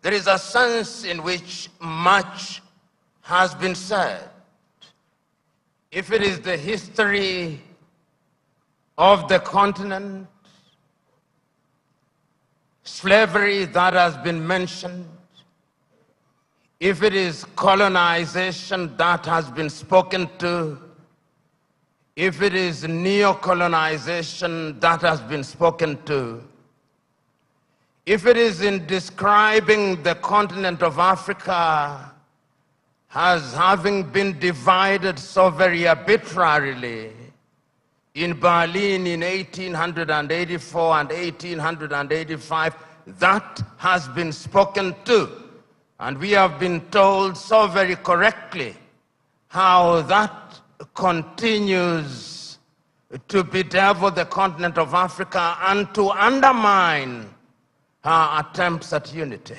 There is a sense in which much has been said. If it is the history of the continent, slavery that has been mentioned, if it is colonization that has been spoken to, if it is neo-colonization that has been spoken to, if it is in describing the continent of Africa as having been divided so very arbitrarily in Berlin in 1884 and 1885, that has been spoken to. And we have been told so very correctly how that continues to bedevil the continent of Africa and to undermine our attempts at unity.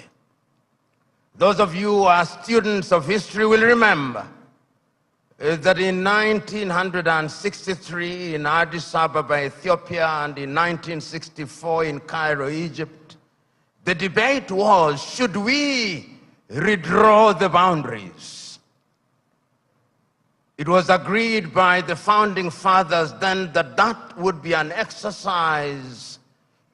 Those of you who are students of history will remember that in 1963 in Addis Ababa, Ethiopia, and in 1964 in Cairo, Egypt, the debate was, should we redraw the boundaries? It was agreed by the founding fathers then that that would be an exercise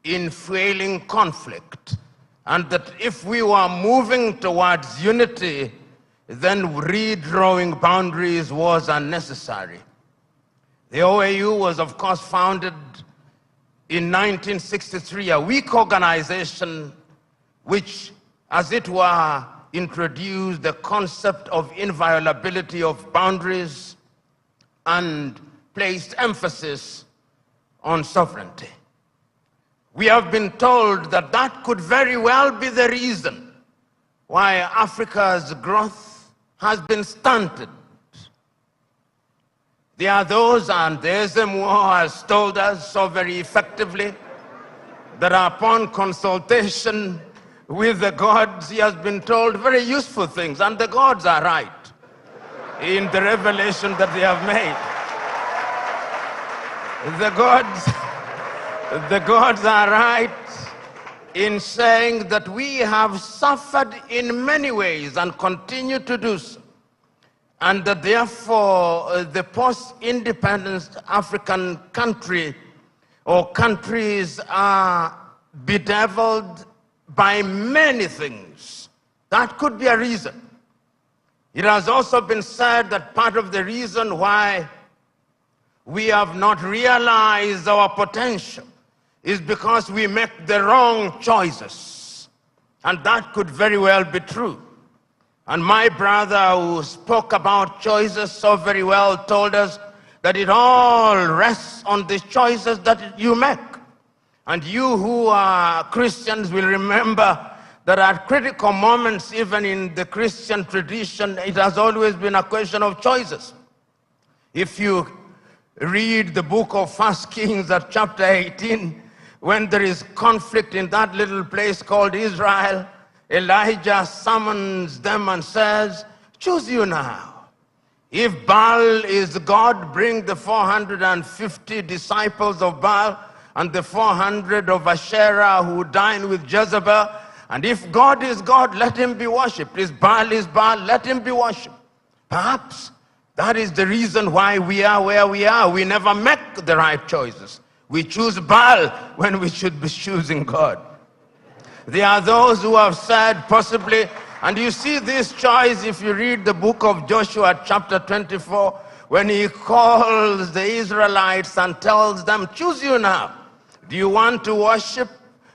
in fueling conflict, and that if we were moving towards unity, then redrawing boundaries was unnecessary. The OAU was, of course, founded in 1963, a weak organization which, as it were, introduced the concept of inviolability of boundaries and placed emphasis on sovereignty. We have been told that that could very well be the reason why Africa's growth has been stunted. There are those, and there's them who has told us so very effectively that upon consultation with the gods, he has been told very useful things, and the gods are right in the revelation that they have made. The gods are right in saying that we have suffered in many ways and continue to do so, and that therefore the post-independence African country or countries are bedeviled by many things. That could be a reason. It has also been said that part of the reason why we have not realized our potential is because we make the wrong choices. And that could very well be true. And my brother who spoke about choices so very well told us that it all rests on the choices that you make. And you who are Christians will remember that at critical moments, even in the Christian tradition, it has always been a question of choices. If you read the book of 1 Kings at chapter 18, when there is conflict in that little place called Israel, Elijah summons them and says, choose you now. If Baal is God, bring the 450 disciples of Baal and the 400 of Asherah who dined with Jezebel. And if God is God, let him be worshipped. If Baal is Baal, let him be worshipped. Perhaps that is the reason why we are where we are. We never make the right choices. We choose Baal when we should be choosing God. There are those who have said possibly, and you see this choice if you read the book of Joshua chapter 24, when he calls the Israelites and tells them, choose you now. Do you want to worship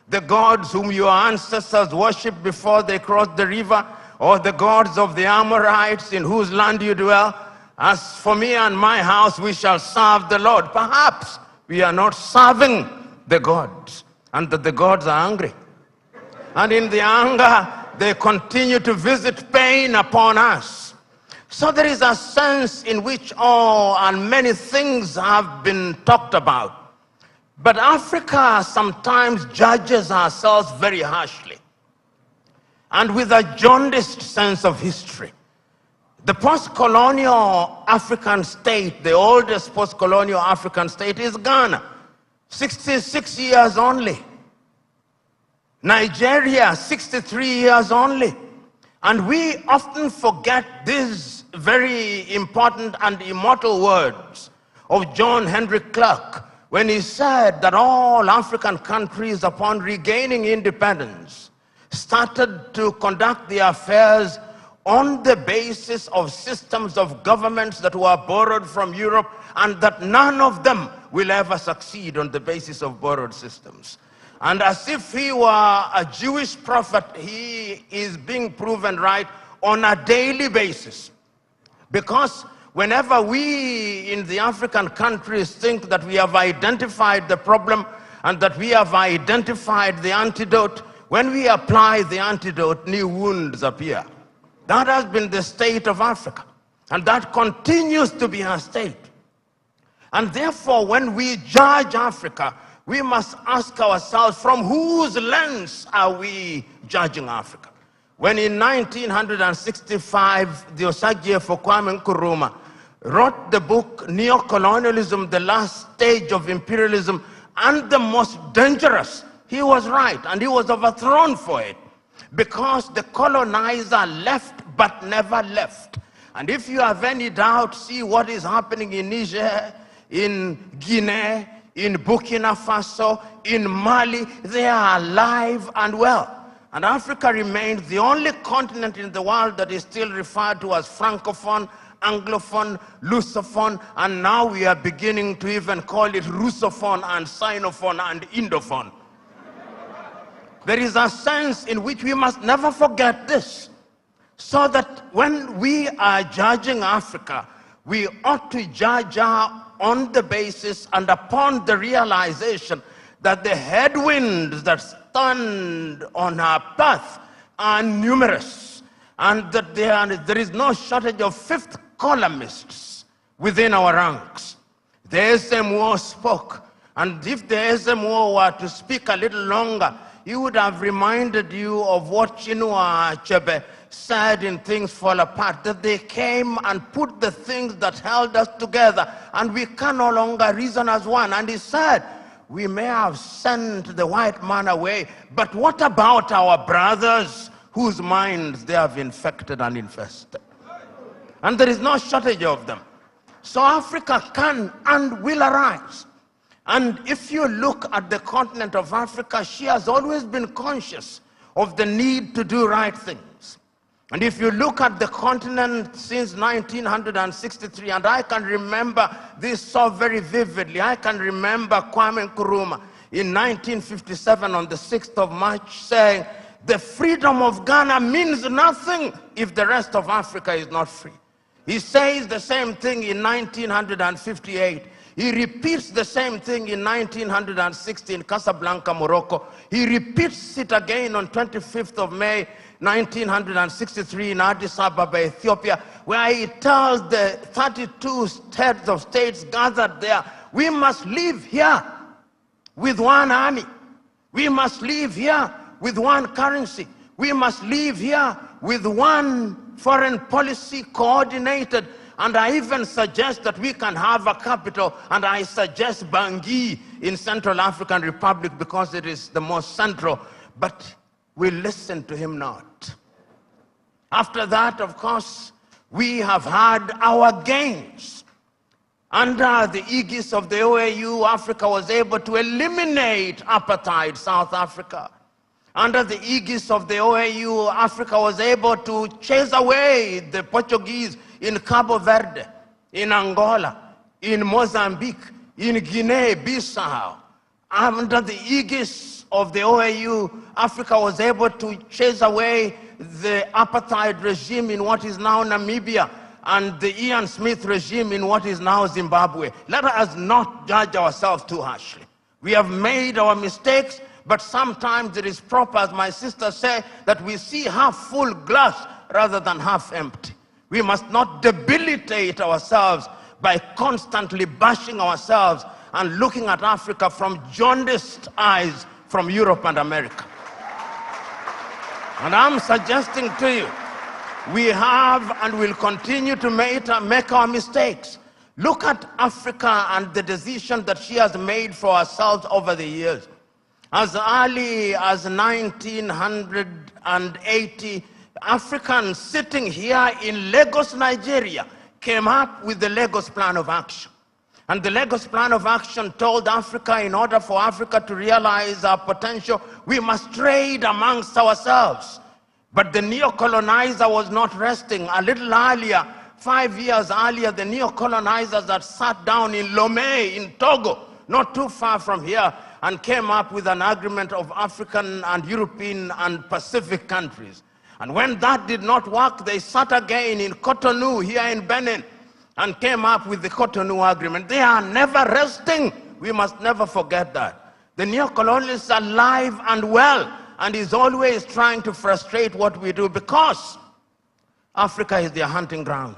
the gods whom your ancestors worshipped before they crossed the river, or the gods of the Amorites in whose land you dwell? As for me and my house, we shall serve the Lord. Perhaps we are not serving the gods, and that the gods are angry. And in the anger, they continue to visit pain upon us. So there is a sense in which all and many things have been talked about. But Africa sometimes judges ourselves very harshly and with a jaundiced sense of history. The post-colonial African state, the oldest post-colonial African state is Ghana, 66 years only. Nigeria, 63 years only. And we often forget these very important and immortal words of John Henry Clark when he said that all African countries, upon regaining independence, started to conduct their affairs on the basis of systems of governments that were borrowed from Europe, and that none of them will ever succeed on the basis of borrowed systems. And as if he were a Jewish prophet, he is being proven right on a daily basis. Because whenever we in the African countries think that we have identified the problem and that we have identified the antidote, when we apply the antidote, new wounds appear. That has been the state of Africa, and that continues to be our state. And therefore, when we judge Africa, we must ask ourselves, from whose lens are we judging Africa? When in 1965, the Osagyefo Kwame Nkrumah wrote the book Neocolonialism, the Last Stage of Imperialism, and the Most Dangerous, he was right, and he was overthrown for it, because the colonizer left but never left. And if you have any doubt, see what is happening in Niger, in Guinea, in Burkina Faso, in Mali. They are alive and well. And Africa remains the only continent in the world that is still referred to as Francophone, Anglophone, Lusophone, and now we are beginning to even call it Russophone and Sinophone and Indophone. There is a sense in which we must never forget this, so that when we are judging Africa, we ought to judge her on the basis and upon the realization that the headwinds that stand on our path are numerous, and that there is no shortage of fifth columnists within our ranks. The SMO spoke, and if the SMO were to speak a little longer, he would have reminded you of what Chinua Achebe said in Things Fall Apart, that they came and put the things that held us together, and we can no longer reason as one. And he said, we may have sent the white man away, but what about our brothers whose minds they have infected and infested? And there is no shortage of them. So Africa can and will arise. And if you look at the continent of Africa, she has always been conscious of the need to do right things. And if you look at the continent since 1963, and I can remember this so very vividly, I can remember Kwame Nkrumah in 1957 on the 6th of March saying, the freedom of Ghana means nothing if the rest of Africa is not free. He says the same thing in 1958. He repeats the same thing in 1960 in Casablanca, Morocco. He repeats it again on 25th of May, 1963 in Addis Ababa, Ethiopia, where he tells the 32 heads of states gathered there, we must live here with one army. We must live here with one currency. We must live here with one foreign policy coordinated. And I even suggest that we can have a capital, and I suggest Bangui in Central African Republic because it is the most central. But we listen to him not. After that, of course, we have had our gains. Under the aegis of the OAU, Africa was able to eliminate apartheid, South Africa. Under the aegis of the OAU, Africa was able to chase away the Portuguese in Cabo Verde, in Angola, in Mozambique, in Guinea-Bissau. Under the aegis of the OAU, Africa was able to chase away the apartheid regime in what is now Namibia and the Ian Smith regime in what is now Zimbabwe. Let us not judge ourselves too harshly. We have made our mistakes, but sometimes it is proper, as my sister said, that we see half full glass rather than half empty. We must not debilitate ourselves by constantly bashing ourselves and looking at Africa from jaundiced eyes from Europe and America. And I'm suggesting to you, we have and will continue to make our mistakes. Look at Africa and the decision that she has made for ourselves over the years. As early as 1980, Africans sitting here in Lagos, Nigeria, came up with the Lagos Plan of Action. And the Lagos Plan of Action told Africa, in order for Africa to realize our potential, we must trade amongst ourselves. But the neo-colonizer was not resting. A little earlier, 5 years earlier, the neo-colonizers had sat down in Lomé, in Togo, not too far from here, and came up with an agreement of African and European and Pacific countries. And when that did not work, they sat again in Cotonou, here in Benin, and came up with the Cotonou Agreement. They are never resting. We must never forget that. The neo-colonialist is alive and well, and is always trying to frustrate what we do, because Africa is their hunting ground.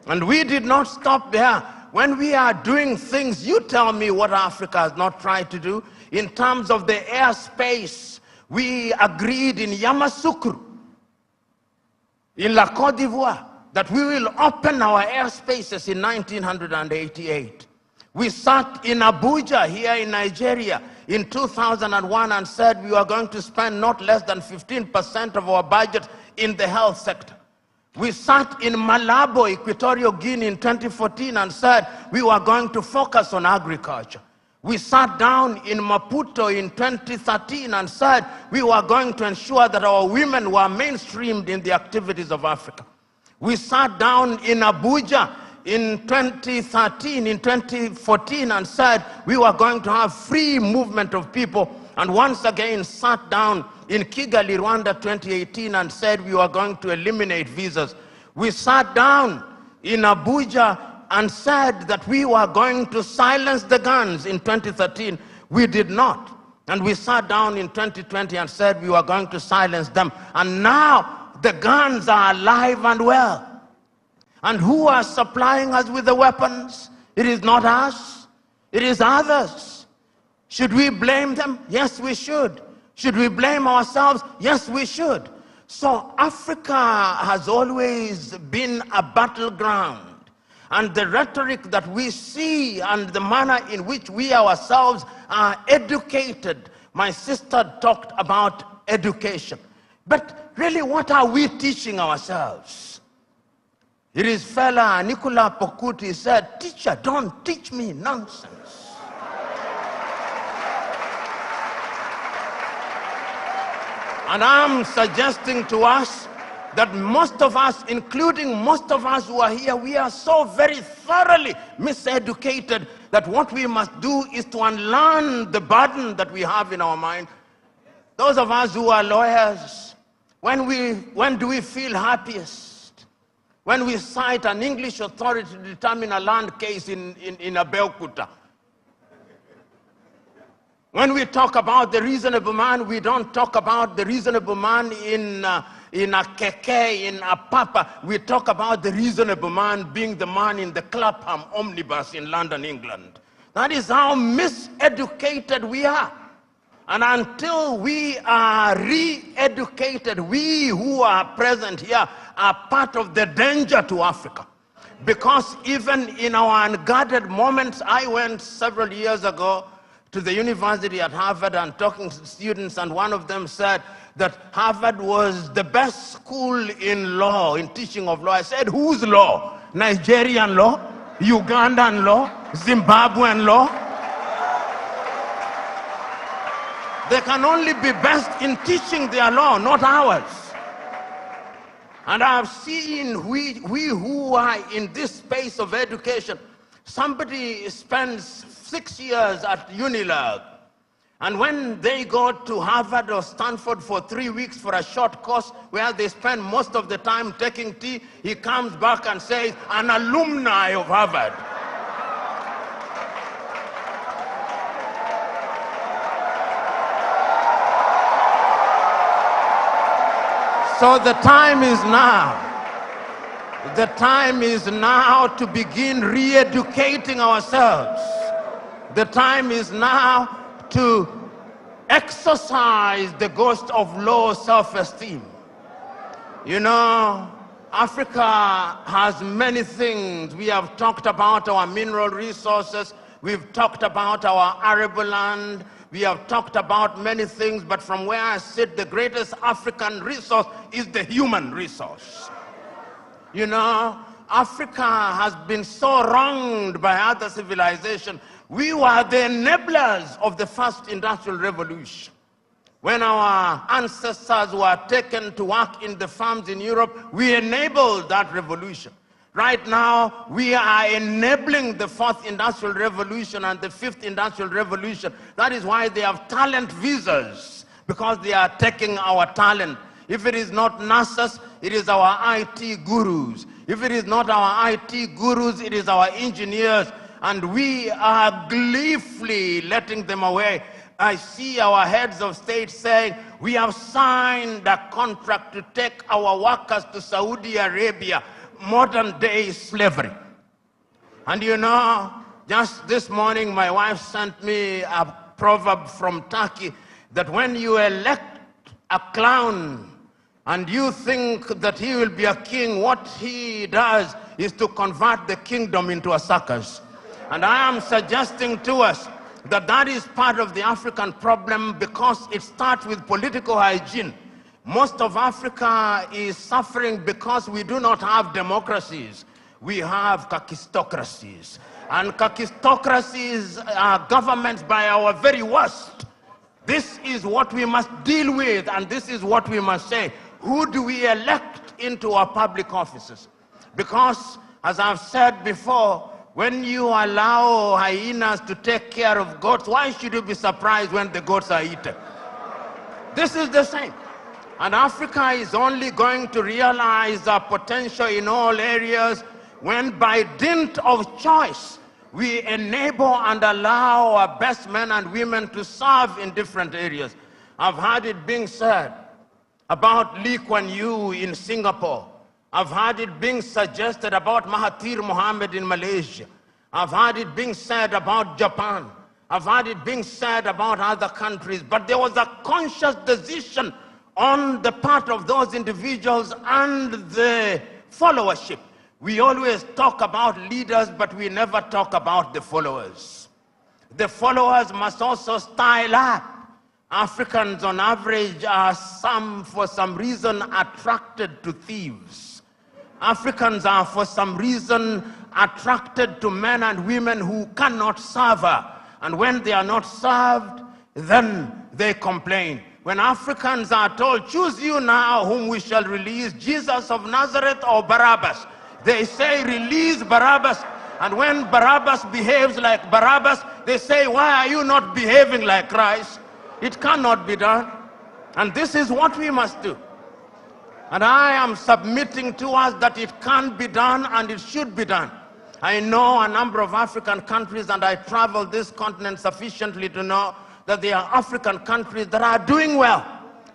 And we did not stop there. When we are doing things, you tell me what Africa has not tried to do. In terms of the airspace, we agreed in Yamoussoukro, in La Côte d'Ivoire, that we will open our airspaces in 1988. We sat in Abuja, here in Nigeria, in 2001 and said we were going to spend not less than 15% of our budget in the health sector. We sat in Malabo, Equatorial Guinea in 2014 and said we were going to focus on agriculture. We sat down in Maputo in 2013 and said we were going to ensure that our women were mainstreamed in the activities of Africa. We sat down in Abuja in 2014 and said we were going to have free movement of people, and once again sat down in Kigali, Rwanda 2018 and said we were going to eliminate visas. We sat down in Abuja and said that we were going to silence the guns in 2013. We did not. And we sat down in 2020 and said we were going to silence them. And now the guns are alive and well. And who are supplying us with the weapons? It is not us. It is others. Should we blame them? Yes, we should. Should we blame ourselves? Yes, we should. So Africa has always been a battleground. And the rhetoric that we see and the manner in which we ourselves are educated. My sister talked about education. But really, what are we teaching ourselves? It is fella Nicola Pokuti said, "Teacher, don't teach me nonsense." And I'm suggesting to us that most of us, including most of us who are here, we are so very thoroughly miseducated that what we must do is to unlearn the burden that we have in our mind. Those of us who are lawyers, when do we feel happiest? When we cite an English authority to determine a land case in Abeokuta. When we talk about the reasonable man, we don't talk about the reasonable man in a keke, in a papa. We talk about the reasonable man being the man in the Clapham omnibus in London, England. That is how miseducated we are. And until we are re-educated, we who are present here are part of the danger to Africa. Because even in our unguarded moments, I went several years ago to the university at Harvard and talking to students, and one of them said that Harvard was the best school in law, in teaching of law. I said, whose law? Nigerian law? Ugandan law? Zimbabwean law? They can only be best in teaching their law, not ours. And I've seen we who are in this space of education, somebody spends 6 years at Unilag, and when they go to Harvard or Stanford for 3 weeks for a short course where they spend most of the time taking tea, he comes back and says, an alumni of Harvard. So the time is now. The time is now to begin re-educating ourselves. The time is now to exercise the ghost of low self-esteem. You know, Africa has many things. We have talked about our mineral resources. We've talked about our arable land. We have talked about many things, but from where I sit, the greatest African resource is the human resource. You know, Africa has been so wronged by other civilizations. We were the enablers of the first industrial revolution. When our ancestors were taken to work in the farms in Europe, we enabled that revolution. Right now, we are enabling the fourth industrial revolution and the fifth industrial revolution. That is why they have talent visas, because they are taking our talent. If it is not nurses, it is our IT gurus. If it is not our IT gurus, it is our engineers. And we are gleefully letting them away. I see our heads of state saying, we have signed a contract to take our workers to Saudi Arabia, modern day slavery. And you know, just this morning, my wife sent me a proverb from Turkey that when you elect a clown and you think that he will be a king, what he does is to convert the kingdom into a circus. And I am suggesting to us that that is part of the African problem, because it starts with political hygiene. Most of Africa is suffering because we do not have democracies. We have kakistocracies. And kakistocracies are governments by our very worst. This is what we must deal with, and this is what we must say. Who do we elect into our public offices? Because, as I've said before, when you allow hyenas to take care of goats, why should you be surprised when the goats are eaten? This is the same. And Africa is only going to realize our potential in all areas when, by dint of choice, we enable and allow our best men and women to serve in different areas. I've heard it being said about Lee Kuan Yew in Singapore. I've heard it being suggested about Mahathir Mohamad in Malaysia. I've heard it being said about Japan. I've heard it being said about other countries. But there was a conscious decision on the part of those individuals and the followership. We always talk about leaders, but we never talk about the followers. The followers must also style up. Africans on average are for some reason attracted to thieves. Africans are for some reason attracted to men and women who cannot serve her. And when they are not served, then they complain. When Africans are told, choose you now whom we shall release, Jesus of Nazareth or Barabbas, they say, release Barabbas. And when Barabbas behaves like Barabbas, they say, why are you not behaving like Christ? It cannot be done. And this is what we must do. And I am submitting to us that it can be done and it should be done. I know a number of African countries, and I travel this continent sufficiently to know that there are African countries that are doing well.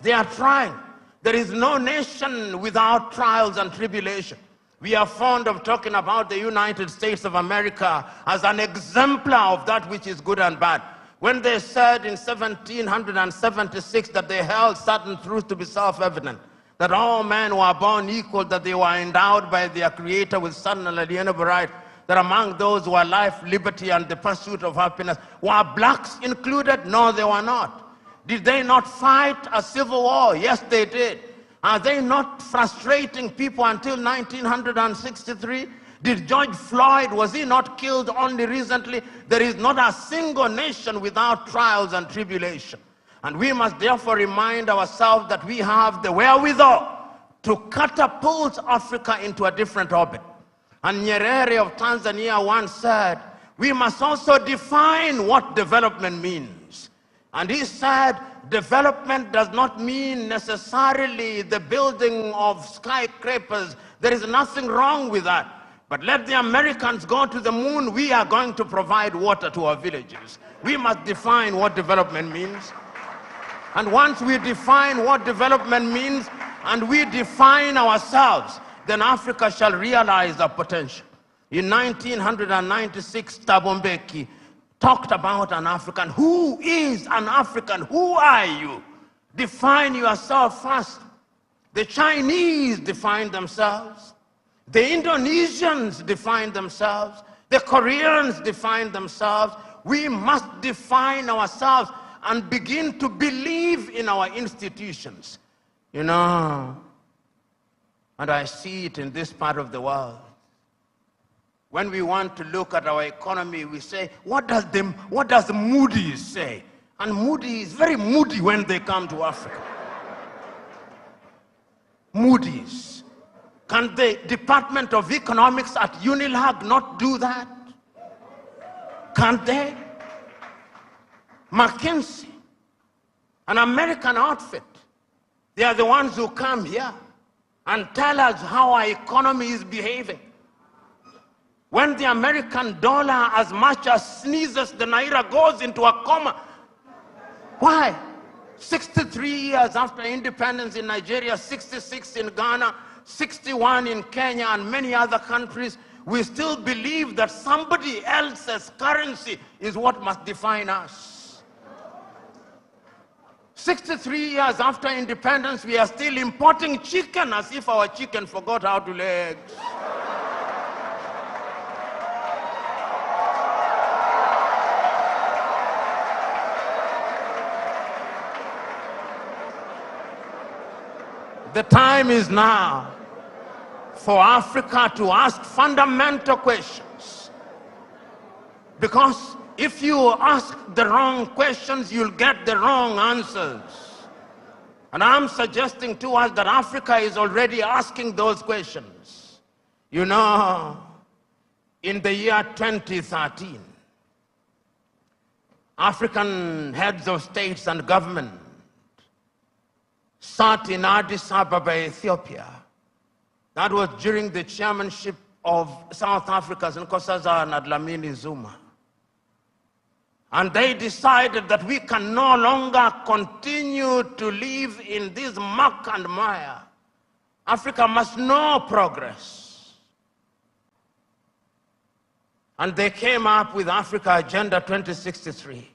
They are trying. There is no nation without trials and tribulation. We are fond of talking about the United States of America as an exemplar of that which is good and bad. When they said in 1776 that they held certain truths to be self-evident, that all men were born equal, that they were endowed by their Creator with certain unalienable rights, that among those who are life, liberty, and the pursuit of happiness, were blacks included? No, they were not. Did they not fight a civil war? Yes, they did. Are they not frustrating people until 1963? Did George Floyd, was he not killed only recently? There is not a single nation without trials and tribulation. And we must therefore remind ourselves that we have the wherewithal to catapult Africa into a different orbit. And Nyerere of Tanzania once said, we must also define what development means. And he said, development does not mean necessarily the building of skyscrapers. There is nothing wrong with that. But let the Americans go to the moon, we are going to provide water to our villages. We must define what development means. And once we define what development means, and we define ourselves, then Africa shall realize our potential. In 1996, Thabo Mbeki talked about an African. Who is an African? Who are you? Define yourself first. The Chinese define themselves. The Indonesians define themselves. The Koreans define themselves. We must define ourselves. and begin to believe in our institutions. You know, and I see it in this part of the world. When we want to look at our economy, we say, what does Moody's say? And Moody's is very moody when they come to Africa. Moody's. Can the Department of Economics at UNILAG not do that? Can't they? McKinsey, an American outfit, they are the ones who come here and tell us how our economy is behaving. When the American dollar as much as sneezes, the naira goes into a coma. Why? 63 years after independence in Nigeria, 66 in Ghana, 61 in Kenya and many other countries, we still believe that somebody else's currency is what must define us. 63 years after independence, we are still importing chicken as if our chicken forgot how to lay eggs. The time is now for Africa to ask fundamental questions. Because if you ask the wrong questions, you'll get the wrong answers. And I'm suggesting to us that Africa is already asking those questions. You know, in the year 2013, African heads of states and government sat in Addis Ababa, Ethiopia. That was during the chairmanship of South Africa's Nkosazana and Dlamini Zuma. And they decided that we can no longer continue to live in this muck and mire. Africa must know progress. And they came up with Africa Agenda 2063.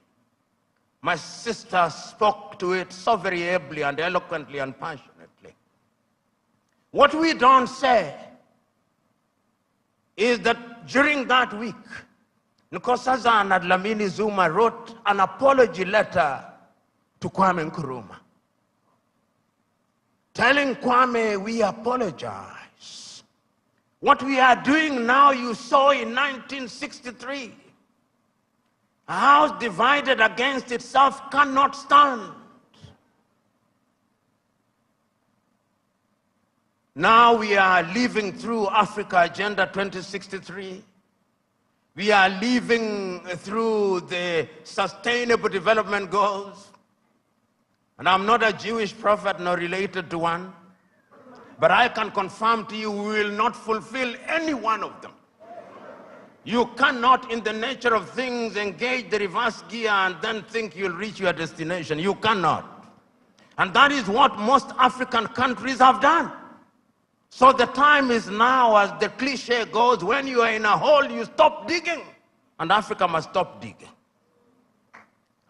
My sister spoke to it so very ably and eloquently and passionately. What we don't say is that during that week, Nkosazana and Dlamini Zuma wrote an apology letter to Kwame Nkrumah, telling Kwame, we apologize. What we are doing now, you saw in 1963. A house divided against itself cannot stand. Now we are living through Africa Agenda 2063. We are living through the Sustainable Development Goals. And I'm not a Jewish prophet nor related to one, but I can confirm to you we will not fulfill any one of them. You cannot, in the nature of things, engage the reverse gear and then think you'll reach your destination. You cannot. And that is what most African countries have done. So the time is now, as the cliche goes, when you are in a hole, you stop digging. And Africa must stop digging.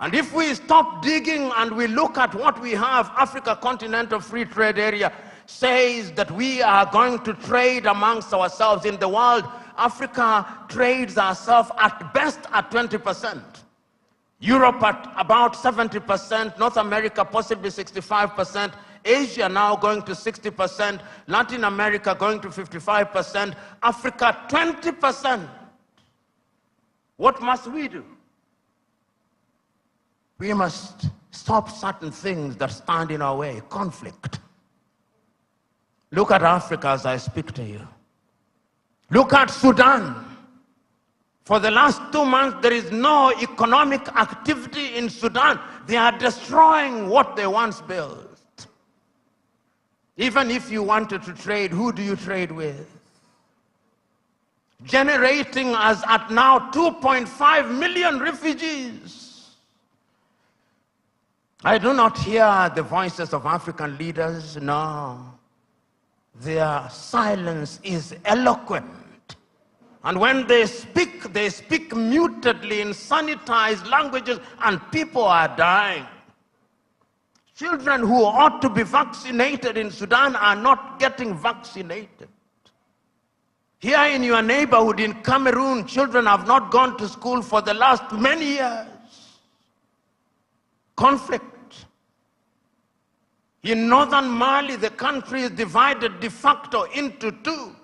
And if we stop digging and we look at what we have, Africa Continental Free Trade Area says that we are going to trade amongst ourselves in the world. Africa trades ourselves at best at 20%. Europe at about 70%, North America possibly 65%, Asia now going to 60%, Latin America going to 55%, Africa 20%. What must we do? We must stop certain things that stand in our way. Conflict. Look at Africa as I speak to you. Look at Sudan. For the last 2 months, there is no economic activity in Sudan. They are destroying what they once built. Even if you wanted to trade, who do you trade with? Generating as at now 2.5 million refugees. I do not hear the voices of African leaders, no. Their silence is eloquent. And when they speak mutedly in sanitized languages, and people are dying. Children who ought to be vaccinated in Sudan are not getting vaccinated. Here in your neighborhood in Cameroon, children have not gone to school for the last many years. conflict. In northern Mali, the country is divided de facto into two.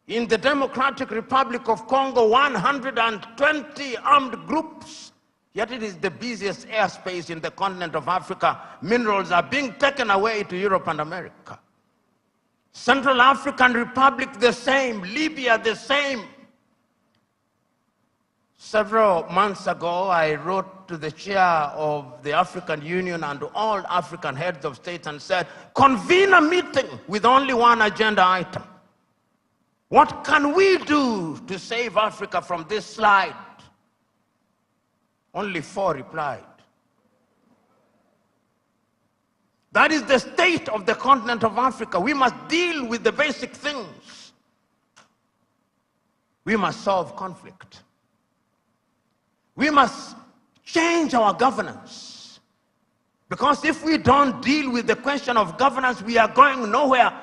In the Democratic Republic of Congo, 120 armed groups, yet it is the busiest airspace in the continent of Africa. Minerals are being taken away to Europe and America. Central African Republic, the same. Libya, the same. Several months ago, I wrote to the chair of the African Union and to all African heads of state and said, convene a meeting with only one agenda item. What can we do to save Africa from this slide? Only 4 replied. That is the state of the continent of Africa. We must deal with the basic things. We must solve conflict. We must change our governance. Because if we don't deal with the question of governance, we are going nowhere.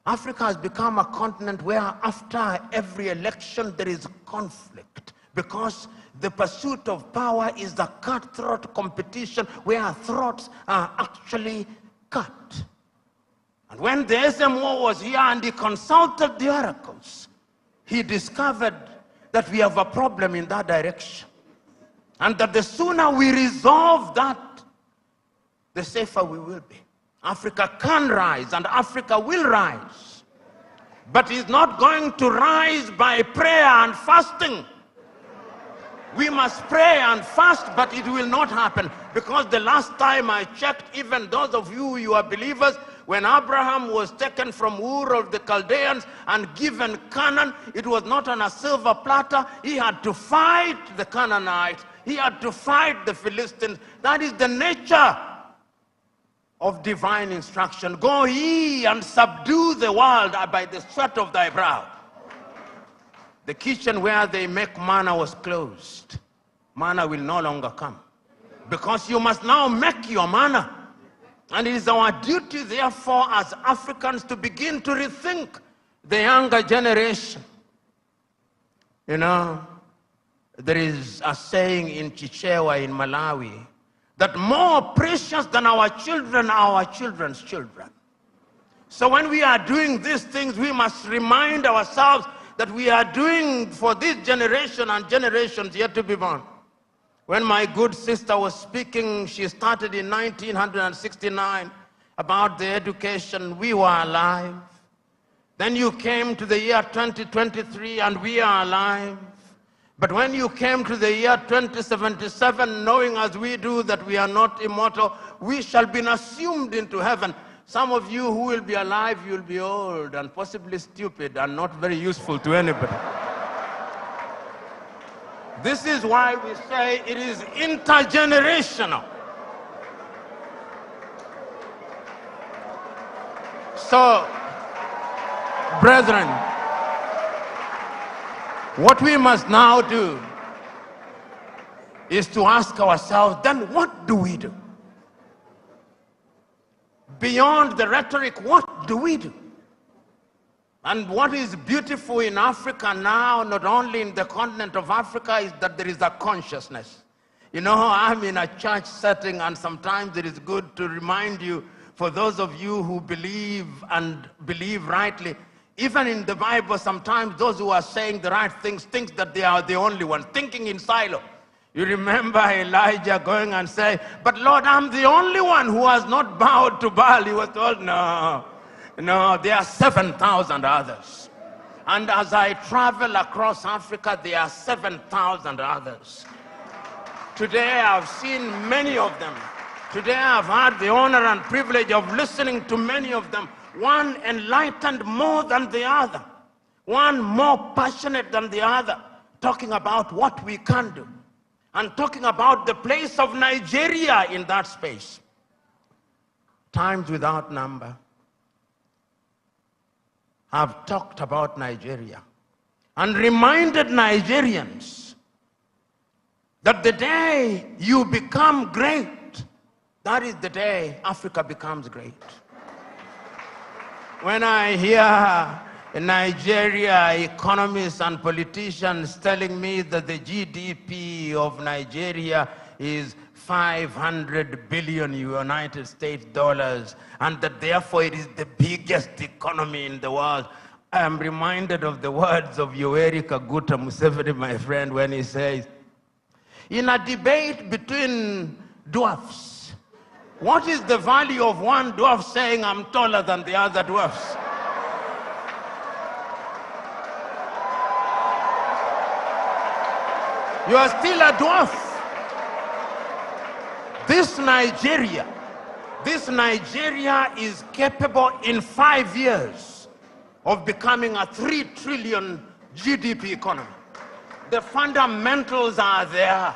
Africa has become a continent where after every election there is conflict. Because the pursuit of power is a cutthroat competition where throats are actually cut. And when the SMO was here and he consulted the oracles, he discovered that we have a problem in that direction. And that the sooner we resolve that, the safer we will be. Africa can rise and Africa will rise. But it's not going to rise by prayer and fasting. We must pray and fast, but it will not happen. Because the last time I checked, even those of you are believers, when Abraham was taken from Ur of the Chaldeans and given Canaan, it was not on a silver platter. He had to fight the Canaanites. He had to fight the Philistines. That is the nature of divine instruction. Go ye and subdue the world by the sweat of thy brow. The kitchen where they make manna was closed. Manna will no longer come. Because you must now make your manna. And it is our duty, therefore, as Africans to begin to rethink the younger generation. You know, there is a saying in Chichewa in Malawi that more precious than our children are our children's children. So when we are doing these things, we must remind ourselves that we are doing for this generation and generations yet to be born. When my good sister was speaking, she started in 1969 about the education. We were alive. Then you came to the year 2023 and we are alive. But when you came to the year 2077, knowing as we do that we are not immortal, we shall be assumed into heaven. Some of you who will be alive, you will be old and possibly stupid and not very useful to anybody. This is why we say it is intergenerational. So, brethren, what we must now do is to ask ourselves, then what do we do? Beyond the rhetoric, what do we do? And what is beautiful in Africa now, not only in the continent of Africa, is that there is a consciousness. You know, I'm in a church setting, and sometimes it is good to remind you, for those of you who believe and believe rightly, even in the Bible, sometimes those who are saying the right things think that they are the only ones, thinking in silo. You remember Elijah going and saying, but Lord, I'm the only one who has not bowed to Baal. He was told, no, there are 7,000 others. And as I travel across Africa, there are 7,000 others. Today I've seen many of them. Today I've had the honor and privilege of listening to many of them. One enlightened more than the other. One more passionate than the other. Talking about what we can do. And talking about the place of Nigeria in that space. Times without number have talked about Nigeria and reminded Nigerians that the day you become great, that is the day Africa becomes great. When I hear in Nigeria economists and politicians telling me that the GDP of Nigeria is 500 billion United States dollars, and that therefore it is the biggest economy in the world. I am reminded of the words of Yoweri Kaguta Museveni, my friend, when he says, in a debate between dwarfs, what is the value of one dwarf saying, I'm taller than the other dwarfs? You are still a dwarf. This Nigeria is capable in 5 years of becoming a 3 trillion GDP economy. The fundamentals are there.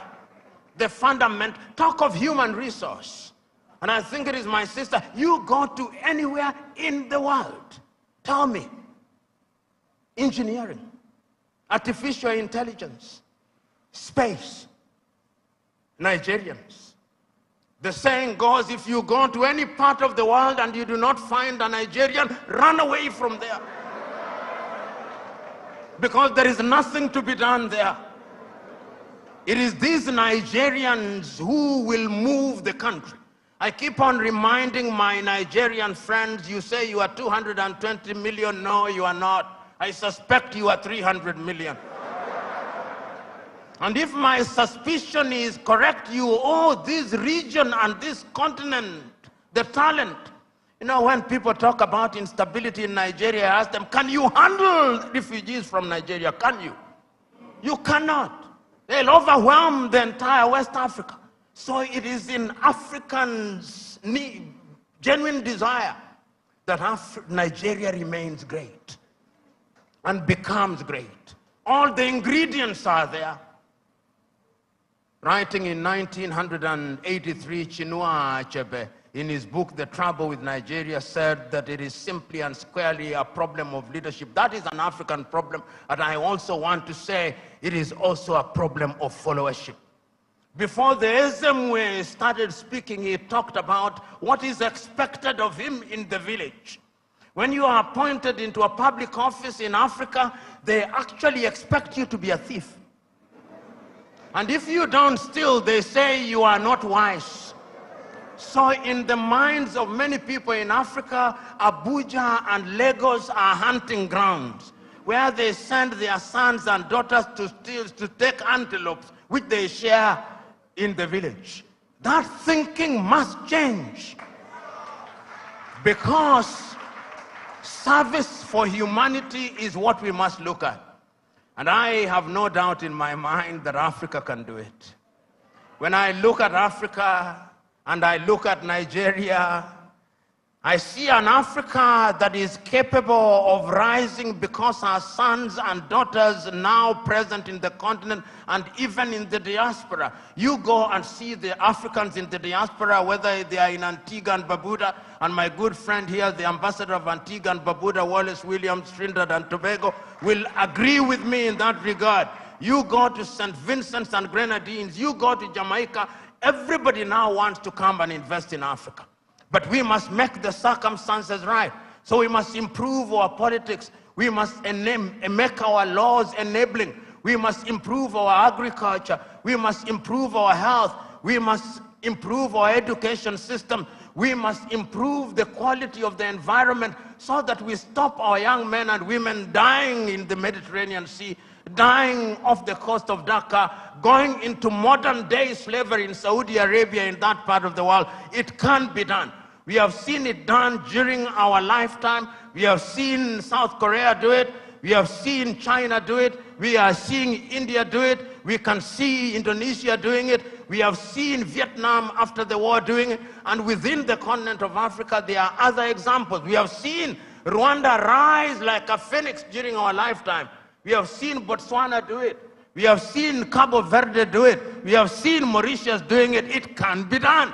Talk of human resource. And I think it is, my sister, you go to anywhere in the world, tell me, engineering, artificial intelligence, space, Nigerians. The saying goes, if you go to any part of the world and you do not find a Nigerian, run away from there. Because there is nothing to be done there. It is these Nigerians who will move the country. I keep on reminding my Nigerian friends, you say you are 220 million. No, you are not. I suspect you are 300 million. And if my suspicion is correct, you owe this region and this continent the talent. You know, when people talk about instability in Nigeria, I ask them, can you handle refugees from Nigeria? Can you? You cannot. They'll overwhelm the entire West Africa. So it is in Africans' genuine desire that Nigeria remains great and becomes great. All the ingredients are there. Writing in 1983, Chinua Achebe, in his book, The Trouble with Nigeria, said that it is simply and squarely a problem of leadership. That is an African problem, and I also want to say it is also a problem of followership. Before the Ezemwe started speaking, he talked about what is expected of him in the village. When you are appointed into a public office in Africa, they actually expect you to be a thief. And if you don't steal, they say you are not wise. So in the minds of many people in Africa, Abuja and Lagos are hunting grounds where they send their sons and daughters to steal, to take antelopes, which they share in the village. That thinking must change, because service for humanity is what we must look at. And I have no doubt in my mind that Africa can do it. When I look at Africa and I look at Nigeria, I see an Africa that is capable of rising because our sons and daughters now present in the continent and even in the diaspora. You go and see the Africans in the diaspora, whether they are in Antigua and Barbuda, and my good friend here, the ambassador of Antigua and Barbuda, Wallace Williams, Trinidad and Tobago, will agree with me in that regard. You go to St. Vincent and Grenadines, you go to Jamaica, everybody now wants to come and invest in Africa. But we must make the circumstances right. So we must improve our politics. We must make our laws enabling. We must improve our agriculture. We must improve our health. We must improve our education system. We must improve the quality of the environment so that we stop our young men and women dying in the Mediterranean Sea, dying off the coast of Dhaka, going into modern day slavery in Saudi Arabia, in that part of the world. It can be done. We have seen it done during our lifetime. We have seen South Korea do it. We have seen China do it. We are seeing India do it. We can see Indonesia doing it. We have seen Vietnam after the war doing it. And within the continent of Africa, there are other examples. We have seen Rwanda rise like a phoenix during our lifetime. We have seen Botswana do it. We have seen Cabo Verde do it. We have seen Mauritius doing it. It can be done.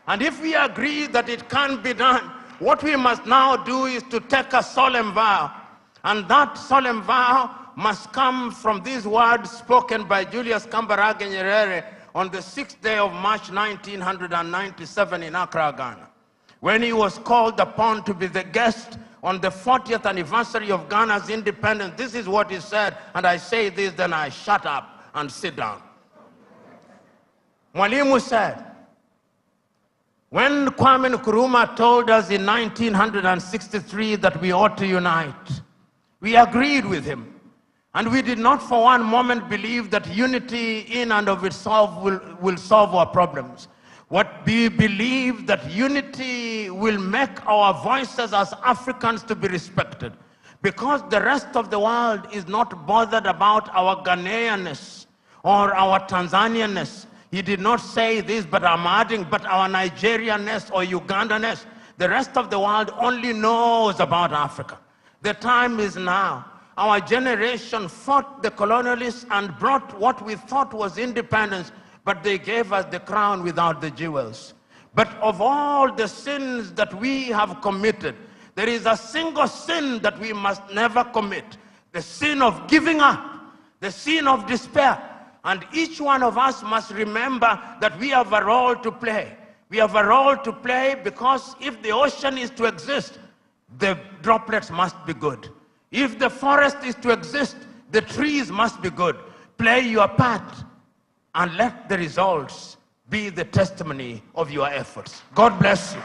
And if we agree that it can be done, what we must now do is to take a solemn vow. And that solemn vow must come from these words spoken by Julius Kambarage Nyerere on the 6th day of March 1997 in Accra, Ghana, when he was called upon to be the guest on the 40th anniversary of Ghana's independence. This is what he said, and I say this, then I shut up and sit down. Mwalimu said, when Kwame Nkrumah told us in 1963 that we ought to unite, we agreed with him. And we did not for one moment believe that unity in and of itself will solve our problems. What we believe that unity will make our voices as Africans to be respected. Because the rest of the world is not bothered about our Ghanaianness or our Tanzanianness. He did not say this, but I'm adding, but our Nigerianness or Ugandanness. The rest of the world only knows about Africa. The time is now. Our generation fought the colonialists and brought what we thought was independence, but they gave us the crown without the jewels. But of all the sins that we have committed, there is a single sin that we must never commit: the sin of giving up, the sin of despair. And each one of us must remember that we have a role to play. We have a role to play because if the ocean is to exist, the droplets must be good. If the forest is to exist, the trees must be good. Play your part and let the results be the testimony of your efforts. God bless you.